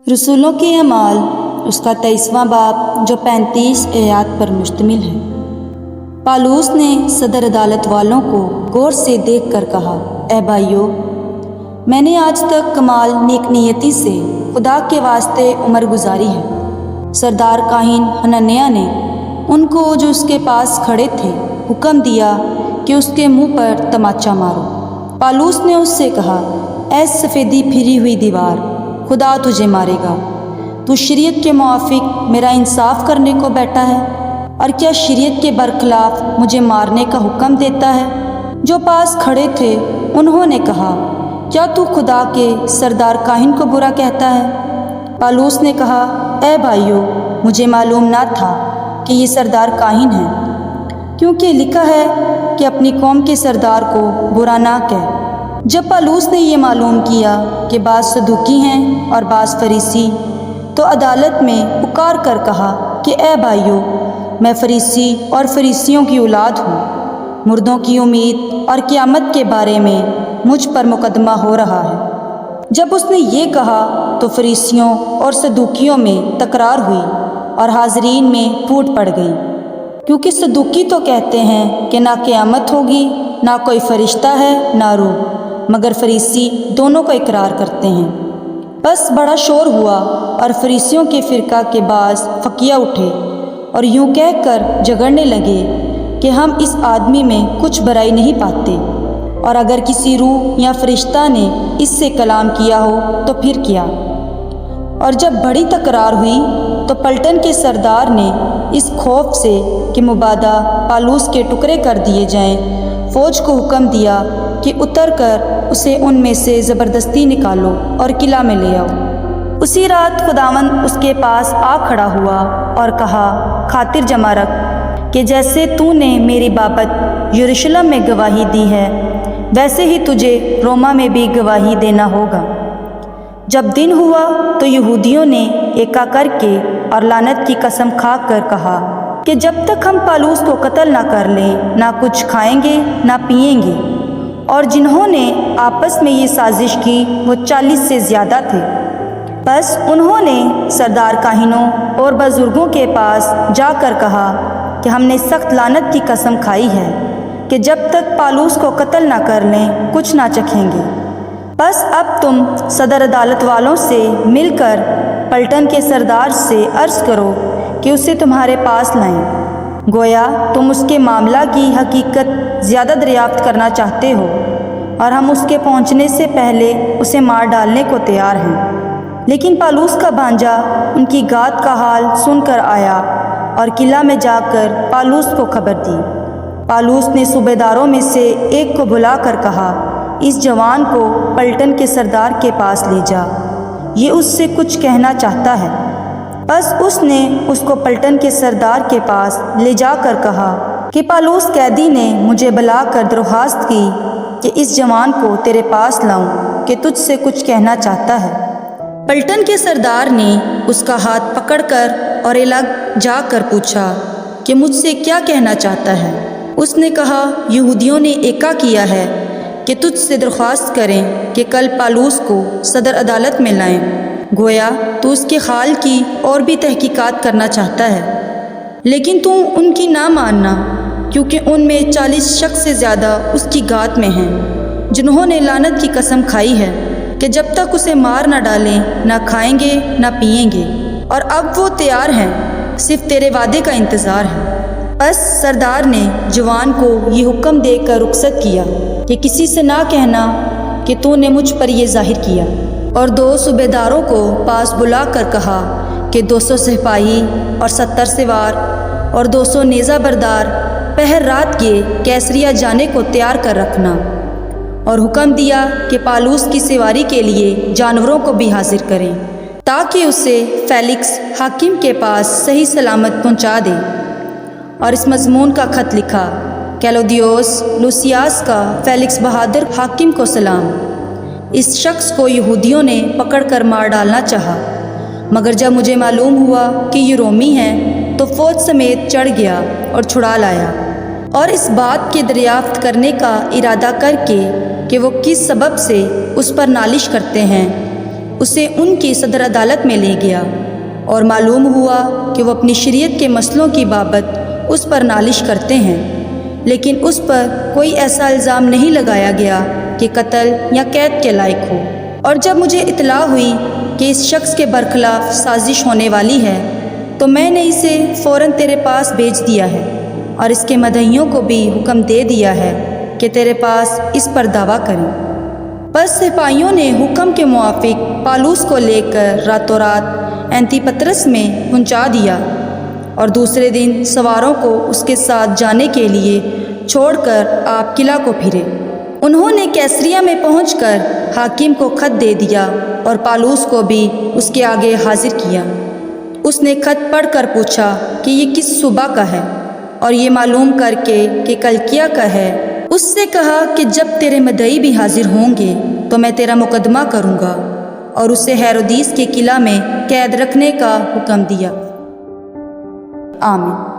رسولوں کے اعمال اس کا 23واں باب جو 35 آیات پر مشتمل ہے۔ پالوس نے صدر عدالت والوں کو غور سے دیکھ کر کہا، اے بھائیو، میں نے آج تک کمال نیک نیتی سے خدا کے واسطے عمر گزاری ہے۔ سردار کاہن حنانیہ نے ان کو جو اس کے پاس کھڑے تھے حکم دیا کہ اس کے منہ پر تماچا مارو۔ پالوس نے اس سے کہا، اے سفیدی پھری ہوئی دیوار، خدا تجھے مارے گا۔ تو شریعت کے موافق میرا انصاف کرنے کو بیٹھا ہے، اور کیا شریعت کے برخلاف مجھے مارنے کا حکم دیتا ہے؟ جو پاس کھڑے تھے انہوں نے کہا، کیا تو خدا کے سردار کاہن کو برا کہتا ہے؟ پالوس نے کہا، اے بھائیو، مجھے معلوم نہ تھا کہ یہ سردار کاہن ہے، کیونکہ لکھا ہے کہ اپنی قوم کے سردار کو برا نہ کہہ۔ جب پالوس نے یہ معلوم کیا کہ بعض صدوقی ہیں اور بعض فریسی، تو عدالت میں پکار کر کہا کہ اے بھائیو، میں فریسی اور فریسیوں کی اولاد ہوں۔ مردوں کی امید اور قیامت کے بارے میں مجھ پر مقدمہ ہو رہا ہے۔ جب اس نے یہ کہا تو فریسیوں اور صدوقیوں میں تکرار ہوئی اور حاضرین میں پھوٹ پڑ گئی، کیونکہ صدوقی تو کہتے ہیں کہ نہ قیامت ہوگی، نہ کوئی فرشتہ ہے، نہ روح، مگر فریسی دونوں کو اقرار کرتے ہیں۔ بس بڑا شور ہوا اور فریسیوں کے فرقہ کے بعض فقیہ اٹھے اور یوں کہہ کر جھگڑنے لگے کہ ہم اس آدمی میں کچھ برائی نہیں پاتے، اور اگر کسی روح یا فرشتہ نے اس سے کلام کیا ہو تو پھر کیا۔ اور جب بڑی تکرار ہوئی تو پلٹن کے سردار نے اس خوف سے کہ مبادا پالوس کے ٹکڑے کر دیے جائیں، فوج کو حکم دیا کہ اتر کر اسے ان میں سے زبردستی نکالو اور قلعہ میں لے آؤ۔ اسی رات خداوند اس کے پاس آ کھڑا ہوا اور کہا، خاطر جمع رکھ کہ جیسے تو نے میری بابت یروشلم میں گواہی دی ہے، ویسے ہی تجھے روما میں بھی گواہی دینا ہوگا۔ جب دن ہوا تو یہودیوں نے ایکا کر کے اور لعنت کی قسم کھا کر کہا کہ جب تک ہم پالوس کو قتل نہ کر لیں، نہ کچھ کھائیں گے نہ پئیں گے۔ اور جنہوں نے آپس میں یہ سازش کی وہ 40 سے زیادہ تھے۔ بس انہوں نے سردار کاہنوں اور بزرگوں کے پاس جا کر کہا کہ ہم نے سخت لعنت کی قسم کھائی ہے کہ جب تک پالوس کو قتل نہ کر لیں کچھ نہ چکھیں گے۔ بس اب تم صدر عدالت والوں سے مل کر پلٹن کے سردار سے عرض کرو کہ اسے تمہارے پاس لائیں، گویا تم اس کے معاملہ کی حقیقت زیادہ دریافت کرنا چاہتے ہو، اور ہم اس کے پہنچنے سے پہلے اسے مار ڈالنے کو تیار ہیں۔ لیکن پالوس کا بھانجا ان کی گات کا حال سن کر آیا اور قلعہ میں جا کر پالوس کو خبر دی۔ پالوس نے صوبیداروں میں سے ایک کو بلا کر کہا، اس جوان کو پلٹن کے سردار کے پاس لے جا، یہ اس سے کچھ کہنا چاہتا ہے۔ بس اس نے اس کو پلٹن کے سردار کے پاس لے جا کر کہا کہ پالوس قیدی نے مجھے بلا کر درخواست کی کہ اس جوان کو تیرے پاس لاؤں کہ تجھ سے کچھ کہنا چاہتا ہے۔ پلٹن کے سردار نے اس کا ہاتھ پکڑ کر اور الگ جا کر پوچھا کہ مجھ سے کیا کہنا چاہتا ہے؟ اس نے کہا، یہودیوں نے ایکا کیا ہے کہ تجھ سے درخواست کریں کہ کل پالوس کو صدر عدالت میں لائیں، گویا تو اس کے حال کی اور بھی تحقیقات کرنا چاہتا ہے۔ لیکن تو ان کی نہ ماننا، کیونکہ ان میں 40 شخص سے زیادہ اس کی گات میں ہیں، جنہوں نے لعنت کی قسم کھائی ہے کہ جب تک اسے مار نہ ڈالیں نہ کھائیں گے نہ پئیں گے، اور اب وہ تیار ہیں، صرف تیرے وعدے کا انتظار ہے۔ بس سردار نے جوان کو یہ حکم دے کر رخصت کیا کہ کسی سے نہ کہنا کہ تو نے مجھ پر یہ ظاہر کیا، اور 2 صوبیداروں کو پاس بلا کر کہا کہ 200 سپاہی اور 70 سوار اور 200 نیزہ بردار پہر رات کے کیسریا جانے کو تیار کر رکھنا، اور حکم دیا کہ پالوس کی سواری کے لیے جانوروں کو بھی حاضر کریں تاکہ اسے فیلکس حاکم کے پاس صحیح سلامت پہنچا دے۔ اور اس مضمون کا خط لکھا، کیلودیوس لوسیاس کا فیلکس بہادر حاکم کو سلام۔ اس شخص کو یہودیوں نے پکڑ کر مار ڈالنا چاہا، مگر جب مجھے معلوم ہوا کہ یہ رومی ہیں تو فوج سمیت چڑھ گیا اور چھڑا لایا، اور اس بات کی دریافت کرنے کا ارادہ کر کے کہ وہ کس سبب سے اس پر نالش کرتے ہیں، اسے ان کی صدر عدالت میں لے گیا اور معلوم ہوا کہ وہ اپنی شریعت کے مسئلوں کی بابت اس پر نالش کرتے ہیں، لیکن اس پر کوئی ایسا الزام نہیں لگایا گیا کہ قتل یا قید کے لائق ہو۔ اور جب مجھے اطلاع ہوئی کہ اس شخص کے برخلاف سازش ہونے والی ہے تو میں نے اسے فوراً تیرے پاس بھیج دیا ہے اور اس کے مدعیوں کو بھی حکم دے دیا ہے کہ تیرے پاس اس پر دعویٰ کریں۔ پس سپاہیوں نے حکم کے موافق پالوس کو لے کر راتوں رات اینتی پطرس میں پہنچا دیا اور دوسرے دن سواروں کو اس کے ساتھ جانے کے لیے چھوڑ کر آپ قلعہ کو پھرے۔ انہوں نے کیسریا میں پہنچ کر حاکم کو خط دے دیا اور پالوس کو بھی اس کے آگے حاضر کیا۔ اس نے خط پڑھ کر پوچھا کہ یہ کس صوبہ کا ہے، اور یہ معلوم کر کے کہ کلکیا کا ہے اس سے کہا کہ جب تیرے مدعی بھی حاضر ہوں گے تو میں تیرا مقدمہ کروں گا، اور اسے ہیرودیس کے قلعہ میں قید رکھنے کا حکم دیا۔ آمین۔